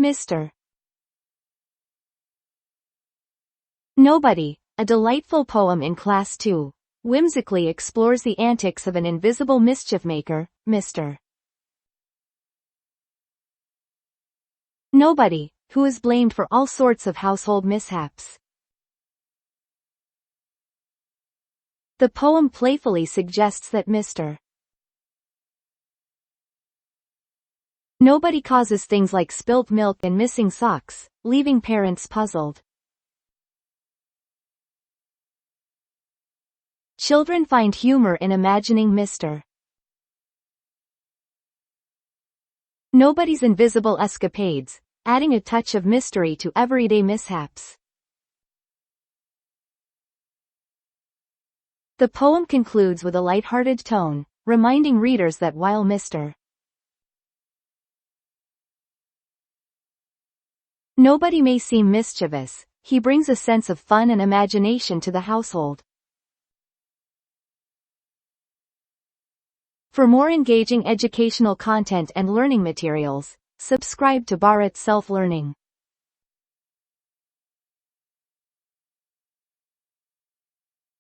Mr. Nobody, a delightful poem in Class 2, whimsically explores the antics of an invisible mischief maker, Mr. Nobody, who is blamed for all sorts of household mishaps. The poem playfully suggests that Mr. Nobody causes things like spilt milk and missing socks, leaving parents puzzled. Children find humor in imagining Mr. Nobody's invisible escapades, adding a touch of mystery to everyday mishaps. The poem concludes with a light-hearted tone, reminding readers that while Mr. Nobody may seem mischievous, he brings a sense of fun and imagination to the household. For more engaging educational content and learning materials, subscribe to Bharat Self-Learning.